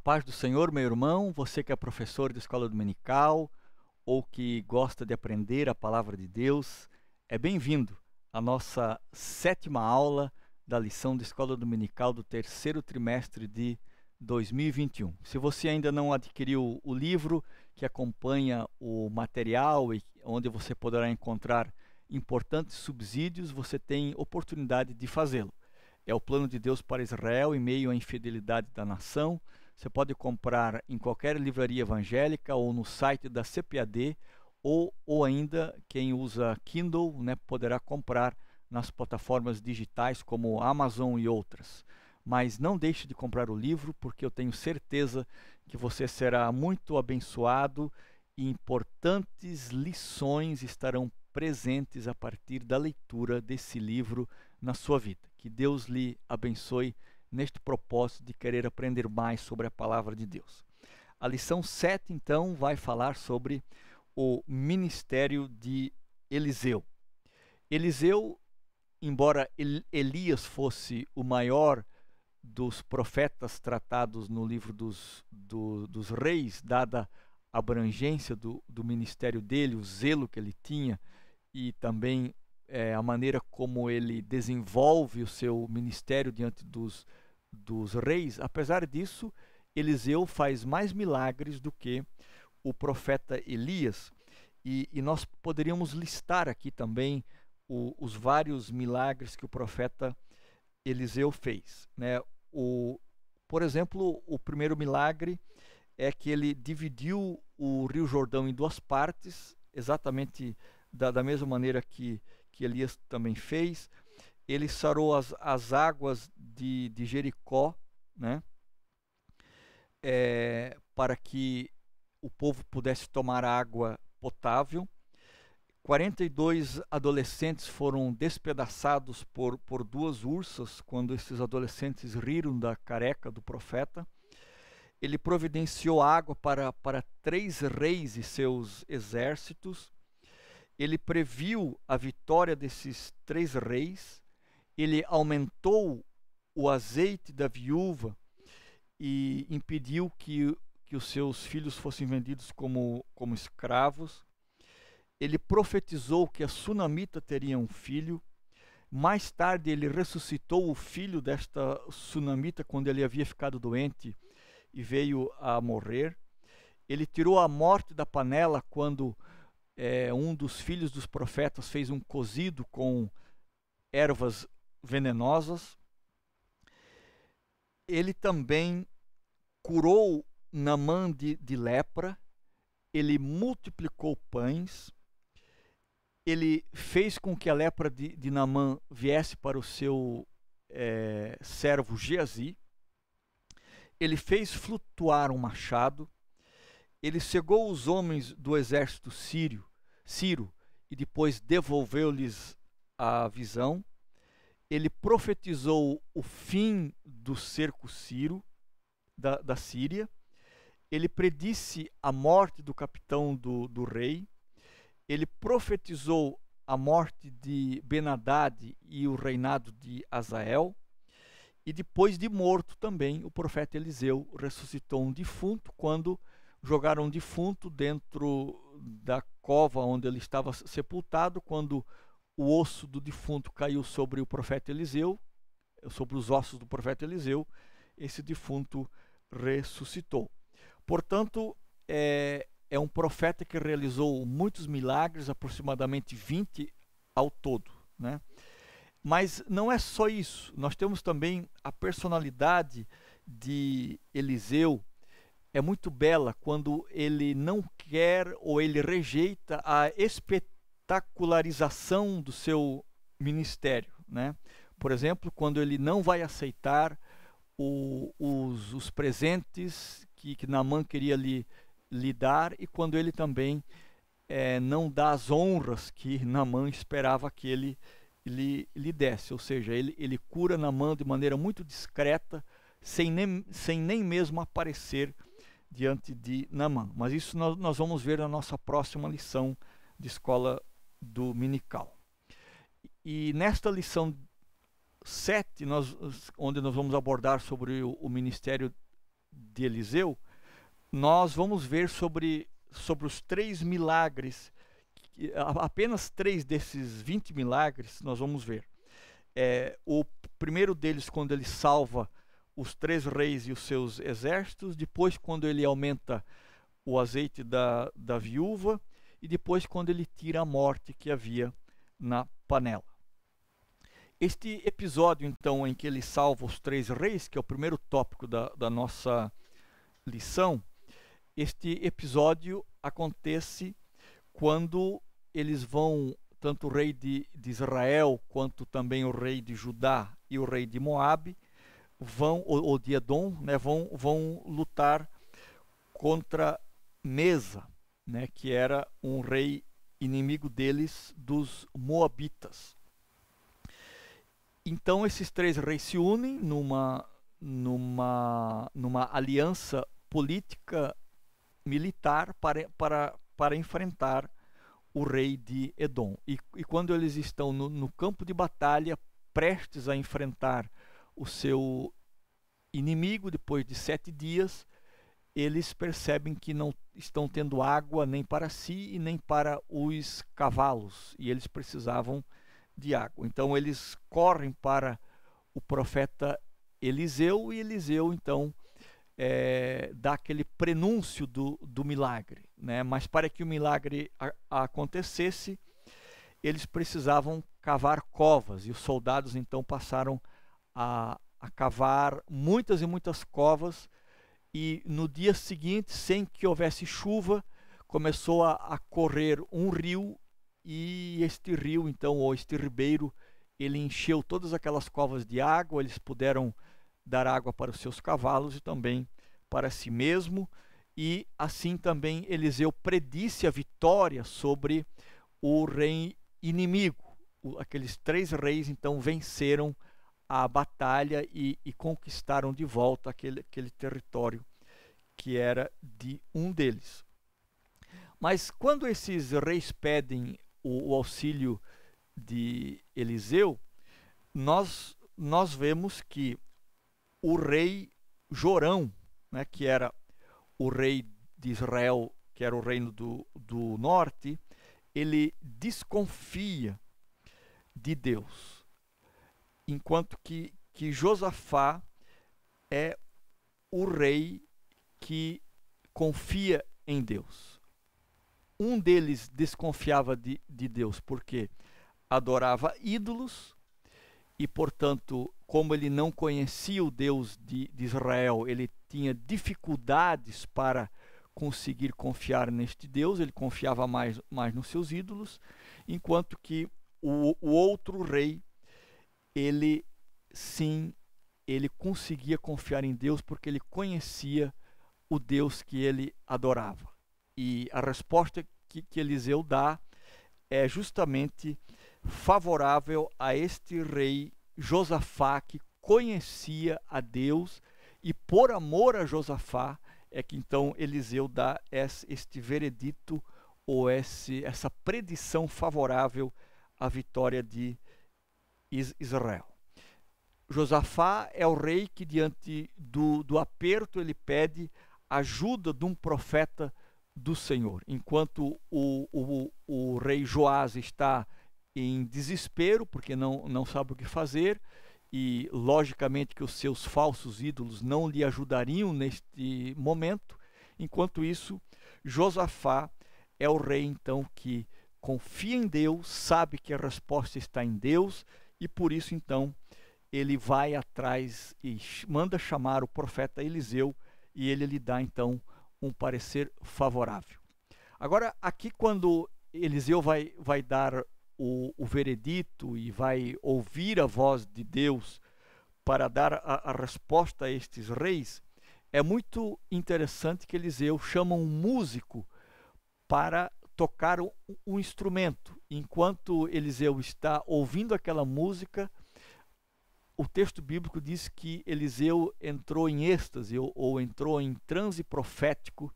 paz do Senhor, meu irmão, você que é professor de escola dominical ou que gosta de aprender a palavra de Deus, é bem-vindo à nossa 7ª aula da lição de escola dominical do terceiro trimestre de 2021. Se você ainda não adquiriu o livro que acompanha o material e onde você poderá encontrar importantes subsídios, você tem oportunidade de fazê-lo. É o plano de Deus para Israel em meio à infidelidade da nação. Você pode comprar em qualquer livraria evangélica ou no site da CPAD, ou ainda quem usa Kindle, poderá comprar nas plataformas digitais como Amazon e outras. Mas não deixe de comprar o livro, porque eu tenho certeza que você será muito abençoado e importantes lições estarão presentes a partir da leitura desse livro na sua vida. Que Deus lhe abençoe neste propósito de querer aprender mais sobre a palavra de Deus. A lição 7, então, vai falar sobre o ministério de Eliseu. Eliseu, embora Elias fosse o maior dos profetas tratados no livro dos reis, dada a abrangência do ministério dele, o zelo que ele tinha e também a maneira como ele desenvolve o seu ministério diante dos reis. Apesar disso, Eliseu faz mais milagres do que o profeta Elias, e nós poderíamos listar aqui também os vários milagres que o profeta Eliseu fez, por exemplo, o primeiro milagre é que ele dividiu o Rio Jordão em duas partes, exatamente da mesma maneira que Elias também fez. Ele sarou as águas de Jericó, para que o povo pudesse tomar água potável. 42 adolescentes foram despedaçados por duas ursas quando esses adolescentes riram da careca do profeta. Ele providenciou água para 3 reis e seus exércitos. Ele previu a vitória desses 3 reis. Ele aumentou o azeite da viúva e impediu que os seus filhos fossem vendidos como escravos. Ele profetizou que a sunamita teria um filho. Mais tarde ele ressuscitou o filho desta sunamita quando ele havia ficado doente e veio a morrer. Ele tirou a morte da panela quando um dos filhos dos profetas fez um cozido com ervas venenosas. Ele também curou Naamã de lepra. Ele multiplicou pães. Ele fez com que a lepra de Naamã viesse para o seu servo Geazi. Ele fez flutuar um machado. Ele cegou os homens do exército Ciro e depois devolveu-lhes a visão. Ele profetizou o fim do cerco sírio, da Síria. Ele predisse a morte do capitão do rei. Ele profetizou a morte de Ben-Hadad e o reinado de Azael. E depois de morto também, o profeta Eliseu ressuscitou um defunto quando jogaram um defunto dentro da cova onde ele estava sepultado. Quando o osso do defunto caiu sobre o profeta Eliseu, sobre os ossos do profeta Eliseu, esse defunto ressuscitou. Portanto, é um profeta que realizou muitos milagres, aproximadamente 20 ao todo, Mas não é só isso. Nós temos também a personalidade de Eliseu. É muito bela quando ele não quer ou ele rejeita a espetacularização do seu ministério, Por exemplo, quando ele não vai aceitar os presentes que Naamã queria lhe dar, e quando ele também não dá as honras que Naamã esperava que ele lhe desse. Ou seja, ele cura Naamã de maneira muito discreta, sem nem mesmo aparecer diante de Naamã. Mas isso nós vamos ver na nossa próxima lição de escola dominical. E nesta lição 7, onde nós vamos abordar sobre o ministério de Eliseu, nós vamos ver sobre os 3 milagres, apenas 3 desses 20 milagres nós vamos ver. O primeiro deles, quando ele salva os 3 reis e os seus exércitos, depois quando ele aumenta o azeite da viúva, e depois quando ele tira a morte que havia na panela. Este episódio, então, em que ele salva os 3 reis, que é o primeiro tópico da nossa lição, este episódio acontece quando eles vão, tanto o rei de Israel, quanto também o rei de Judá e o rei de Moabe, ou de Edom, né, vão lutar contra Mesa, né, que era um rei inimigo deles, dos Moabitas. Então esses 3 reis se unem numa aliança política militar para enfrentar o rei de Edom. E quando eles estão no campo de batalha, prestes a enfrentar o seu inimigo, depois de 7 dias, eles percebem que não estão tendo água nem para si e nem para os cavalos, e eles precisavam de água. Então eles correm para o profeta Eliseu, e Eliseu então dá aquele prenúncio do milagre, né? Mas para que o milagre acontecesse, eles precisavam cavar covas, e os soldados então passaram a cavar muitas e muitas covas, e no dia seguinte, sem que houvesse chuva, começou a correr um rio, e este rio, então, ou este ribeiro, ele encheu todas aquelas covas de água. Eles puderam dar água para os seus cavalos e também para si mesmo, e assim também Eliseu predisse a vitória sobre o rei inimigo. Aqueles 3 reis, então, venceram a batalha e conquistaram de volta aquele território que era de um deles. Mas quando esses reis pedem o auxílio de Eliseu, nós vemos que o rei Jorão, né, que era o rei de Israel, que era o reino do norte, ele desconfia de Deus, enquanto que Josafá é o rei que confia em Deus. Um deles desconfiava de Deus porque adorava ídolos, e portanto, como ele não conhecia o Deus de Israel, ele tinha dificuldades para conseguir confiar neste Deus. Ele confiava mais nos seus ídolos, enquanto que o outro rei, ele conseguia confiar em Deus porque ele conhecia o Deus que ele adorava. E a resposta que Eliseu dá é justamente favorável a este rei Josafá, que conhecia a Deus, e por amor a Josafá é que então Eliseu dá este veredito, ou essa predição favorável à vitória de Israel. Josafá é o rei que, diante do aperto, ele pede ajuda de um profeta do Senhor. Enquanto o rei Joás está em desespero, porque não sabe o que fazer, e logicamente que os seus falsos ídolos não lhe ajudariam neste momento. Enquanto isso, Josafá é o rei então que confia em Deus, sabe que a resposta está em Deus, e por isso então ele vai atrás e manda chamar o profeta Eliseu, e ele lhe dá então um parecer favorável. Agora, aqui, quando Eliseu vai dar o veredito e vai ouvir a voz de Deus para dar a resposta a estes reis, é muito interessante que Eliseu chama um músico para tocar um instrumento. Enquanto Eliseu está ouvindo aquela música, o texto bíblico diz que Eliseu entrou em êxtase, ou entrou em transe profético,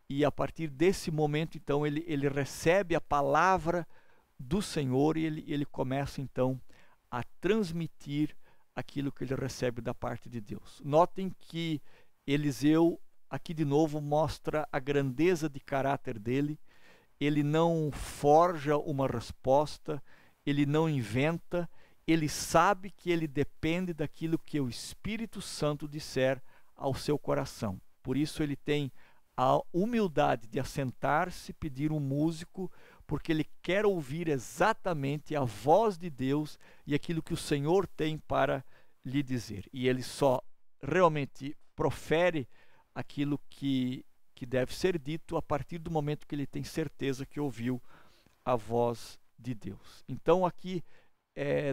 e a partir desse momento, então, ele recebe a palavra do Senhor, e ele começa, então, a transmitir aquilo que ele recebe da parte de Deus. Notem que Eliseu, aqui de novo, mostra a grandeza de caráter dele. Ele não forja uma resposta, ele não inventa, ele sabe que ele depende daquilo que o Espírito Santo disser ao seu coração. Por isso ele tem a humildade de assentar-se, pedir um músico, porque ele quer ouvir exatamente a voz de Deus e aquilo que o Senhor tem para lhe dizer. E ele só realmente profere aquilo que deve ser dito a partir do momento que ele tem certeza que ouviu a voz de Deus. Então aqui,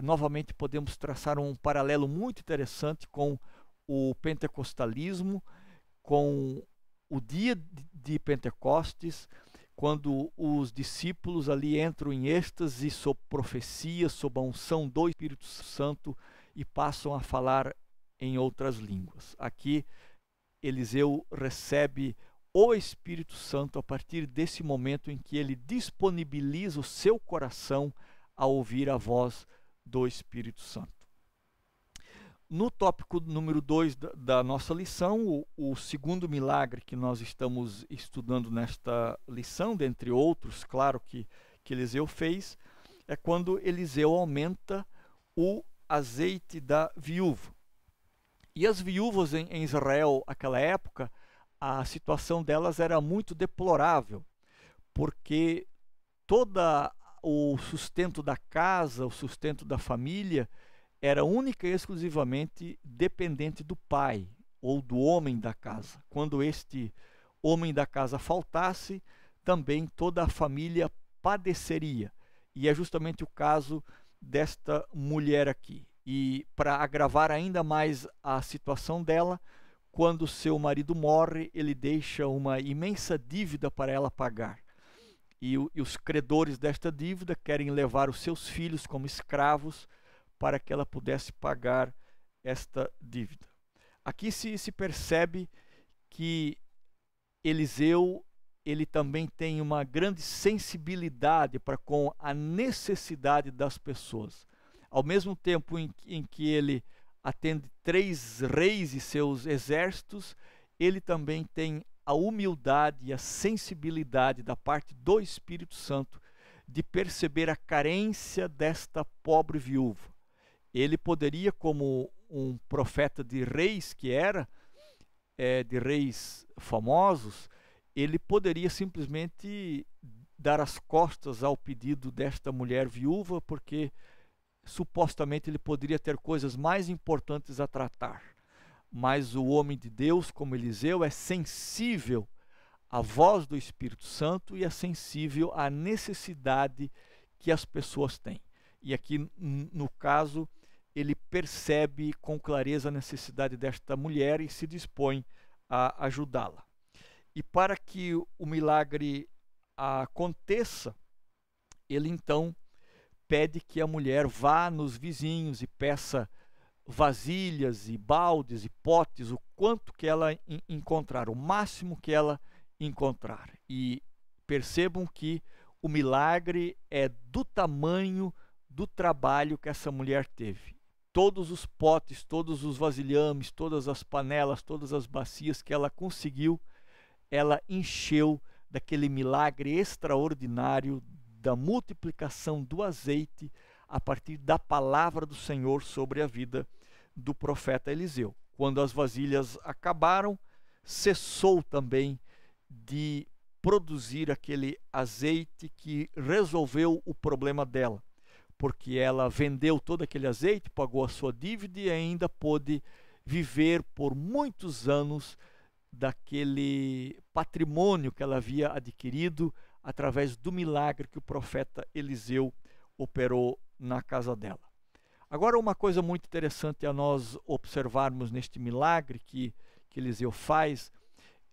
novamente, podemos traçar um paralelo muito interessante com o pentecostalismo, com o dia de Pentecostes, quando os discípulos ali entram em êxtase sob profecia, sob a unção do Espírito Santo e passam a falar em outras línguas. Aqui Eliseu recebe o Espírito Santo a partir desse momento em que ele disponibiliza o seu coração a ouvir a voz do Espírito Santo. No tópico número 2 da nossa lição, o segundo milagre que nós estamos estudando nesta lição, dentre outros, claro, que Eliseu fez, é quando Eliseu aumenta o azeite da viúva. E as viúvas em Israel, naquela época, a situação delas era muito deplorável, porque todo o sustento da casa, o sustento da família, era única e exclusivamente dependente do pai ou do homem da casa. Quando este homem da casa faltasse, também toda a família padeceria. E é justamente o caso desta mulher aqui. E para agravar ainda mais a situação dela, quando seu marido morre, ele deixa uma imensa dívida para ela pagar. E os credores desta dívida querem levar os seus filhos como escravos para que ela pudesse pagar esta dívida. Aqui se percebe que Eliseu, ele também tem uma grande sensibilidade para com a necessidade das pessoas. Ao mesmo tempo em que ele atende 3 reis e seus exércitos, ele também tem a humildade e a sensibilidade da parte do Espírito Santo de perceber a carência desta pobre viúva. Ele poderia, como um profeta de reis que era, de reis famosos, ele poderia simplesmente dar as costas ao pedido desta mulher viúva, porque supostamente ele poderia ter coisas mais importantes a tratar. Mas o homem de Deus, como Eliseu, é sensível à voz do Espírito Santo e é sensível à necessidade que as pessoas têm. E aqui, no caso, ele percebe com clareza a necessidade desta mulher e se dispõe a ajudá-la. E para que o milagre aconteça, ele então pede que a mulher vá nos vizinhos e peça vasilhas e baldes e potes, o quanto que ela encontrar, o máximo que ela encontrar. E percebam que o milagre é do tamanho do trabalho que essa mulher teve. Todos os potes, todos os vasilhames, todas as panelas, todas as bacias que ela conseguiu, ela encheu daquele milagre extraordinário da multiplicação do azeite a partir da palavra do Senhor sobre a vida do profeta Eliseu. Quando as vasilhas acabaram, cessou também de produzir aquele azeite que resolveu o problema dela, porque ela vendeu todo aquele azeite, pagou a sua dívida e ainda pôde viver por muitos anos daquele patrimônio que ela havia adquirido através do milagre que o profeta Eliseu operou na casa dela. Agora, uma coisa muito interessante a nós observarmos neste milagre que Eliseu faz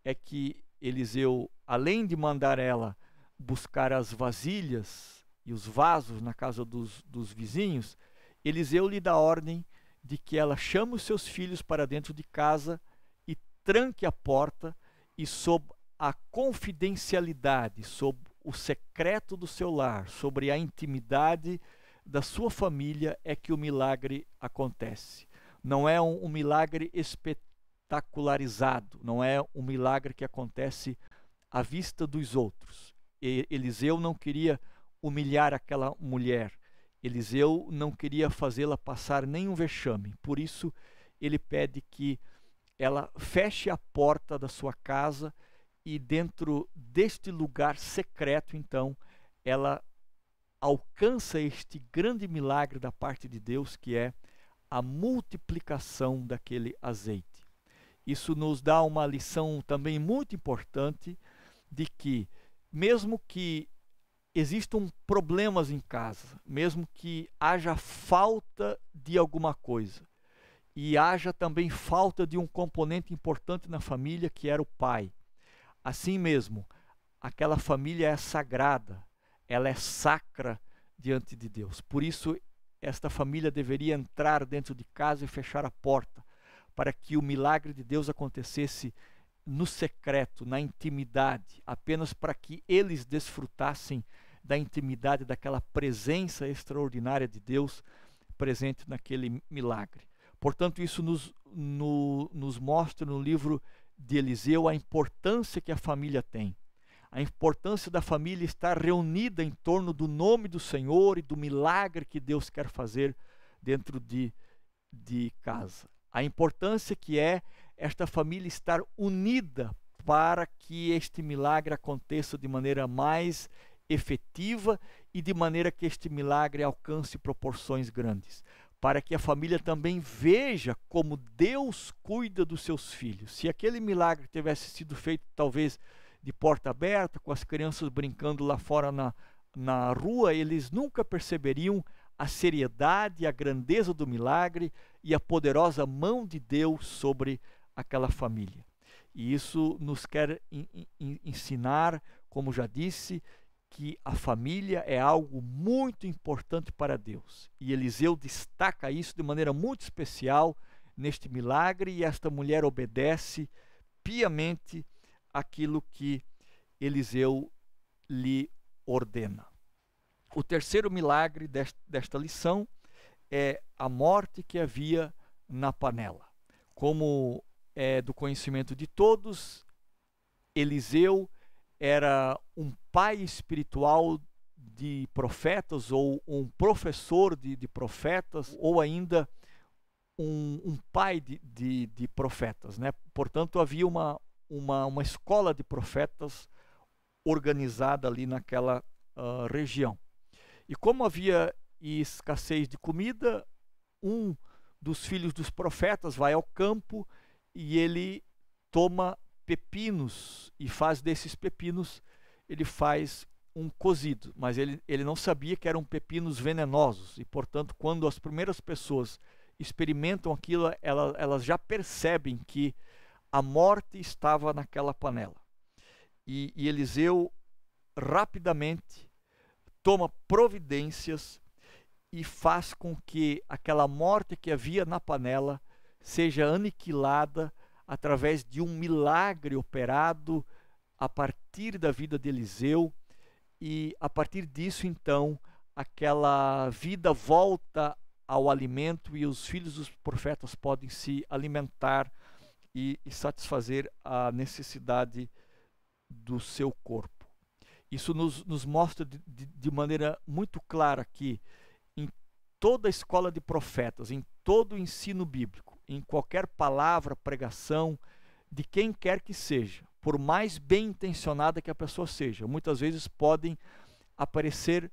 é que Eliseu, além de mandar ela buscar as vasilhas e os vasos na casa dos vizinhos, Eliseu lhe dá ordem de que ela chame os seus filhos para dentro de casa e tranque a porta, e sob a confidencialidade, sob o secreto do seu lar, sobre a intimidade da sua família, é que o milagre acontece. Não é um milagre espetacular, espetacularizado, não é um milagre que acontece à vista dos outros. Eliseu não queria humilhar aquela mulher, Eliseu não queria fazê-la passar nenhum vexame, por isso ele pede que ela feche a porta da sua casa e dentro deste lugar secreto, então, ela alcança este grande milagre da parte de Deus, que é a multiplicação daquele azeite. Isso nos dá uma lição também muito importante de que, mesmo que existam problemas em casa, mesmo que haja falta de alguma coisa, e haja também falta de um componente importante na família, que era o pai. Assim mesmo, aquela família é sagrada, ela é sacra diante de Deus. Por isso, esta família deveria entrar dentro de casa e fechar a porta, para que o milagre de Deus acontecesse no secreto, na intimidade, apenas para que eles desfrutassem da intimidade, daquela presença extraordinária de Deus presente naquele milagre. Portanto, isso nos mostra no livro de Eliseu a importância que a família tem. A importância da família estar reunida em torno do nome do Senhor e do milagre que Deus quer fazer dentro de casa. A importância que é esta família estar unida para que este milagre aconteça de maneira mais efetiva e de maneira que este milagre alcance proporções grandes, para que a família também veja como Deus cuida dos seus filhos. Se aquele milagre tivesse sido feito talvez de porta aberta, com as crianças brincando lá fora na rua, eles nunca perceberiam a seriedade, a grandeza do milagre e a poderosa mão de Deus sobre aquela família. E isso nos quer ensinar, como já disse, que a família é algo muito importante para Deus. E Eliseu destaca isso de maneira muito especial neste milagre, e esta mulher obedece piamente aquilo que Eliseu lhe ordena. O terceiro milagre desta lição é a morte que havia na panela. Como é do conhecimento de todos, Eliseu era um pai espiritual de profetas, ou um professor de profetas, ou ainda um pai de profetas, né? Portanto, havia uma escola de profetas organizada ali naquela região. E como havia escassez de comida, um dos filhos dos profetas vai ao campo e ele toma pepinos e faz desses pepinos, ele faz um cozido, mas ele não sabia que eram pepinos venenosos, e portanto, quando as primeiras pessoas experimentam aquilo, elas já percebem que a morte estava naquela panela. E Eliseu rapidamente toma providências e faz com que aquela morte que havia na panela seja aniquilada através de um milagre operado a partir da vida de Eliseu, e a partir disso, então, aquela vida volta ao alimento e os filhos dos profetas podem se alimentar e satisfazer a necessidade do seu corpo. Isso nos mostra de maneira muito clara que em toda a escola de profetas, em todo o ensino bíblico, em qualquer palavra, pregação, de quem quer que seja, por mais bem intencionada que a pessoa seja, muitas vezes podem aparecer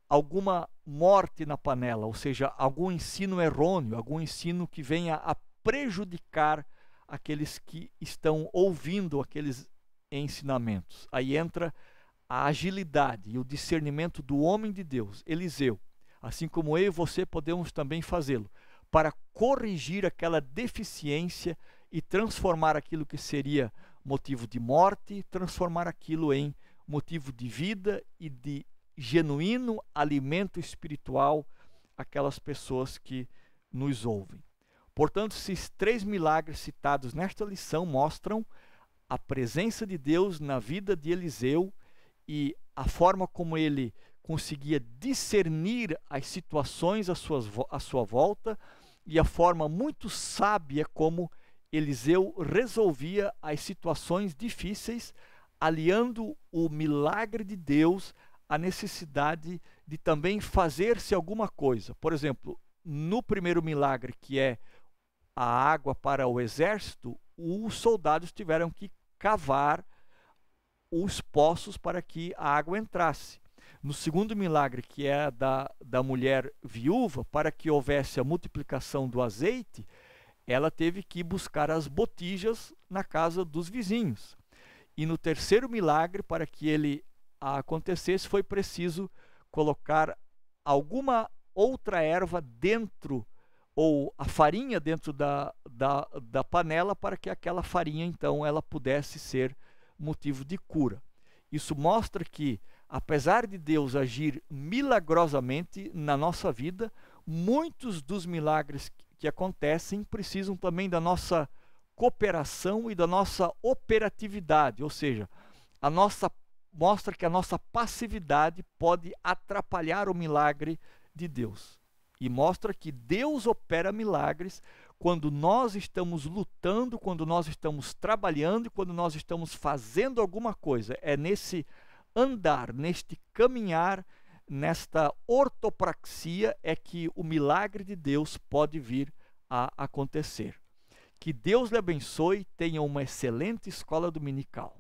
alguma morte na panela, ou seja, algum ensino errôneo, algum ensino que venha a prejudicar aqueles que estão ouvindo aqueles ensinamentos. Aí entra a agilidade e o discernimento do homem de Deus, Eliseu, assim como eu e você podemos também fazê-lo, para corrigir aquela deficiência e transformar aquilo que seria motivo de morte, transformar aquilo em motivo de vida e de genuíno alimento espiritual àquelas pessoas que nos ouvem. Portanto, esses três milagres citados nesta lição mostram a presença de Deus na vida de Eliseu e a forma como ele conseguia discernir as situações à sua volta, e a forma muito sábia como Eliseu resolvia as situações difíceis, aliando o milagre de Deus à necessidade de também fazer-se alguma coisa. Por exemplo, no primeiro milagre, que é a água para o exército, os soldados tiveram que cavar os poços para que a água entrasse. No segundo milagre, que é da mulher viúva, para que houvesse a multiplicação do azeite, ela teve que buscar as botijas na casa dos vizinhos. E no terceiro milagre, para que ele acontecesse, foi preciso colocar alguma outra erva dentro, ou a farinha dentro da panela, para que aquela farinha, então, ela pudesse ser motivo de cura. Isso mostra que, apesar de Deus agir milagrosamente na nossa vida, muitos dos milagres que acontecem precisam também da nossa cooperação e da nossa operatividade, ou seja, mostra que a nossa passividade pode atrapalhar o milagre de Deus. E mostra que Deus opera milagres quando nós estamos lutando, quando nós estamos trabalhando, quando nós estamos fazendo alguma coisa. É nesse andar, neste caminhar, nesta ortopraxia é que o milagre de Deus pode vir a acontecer. Que Deus lhe abençoe, tenha uma excelente escola dominical.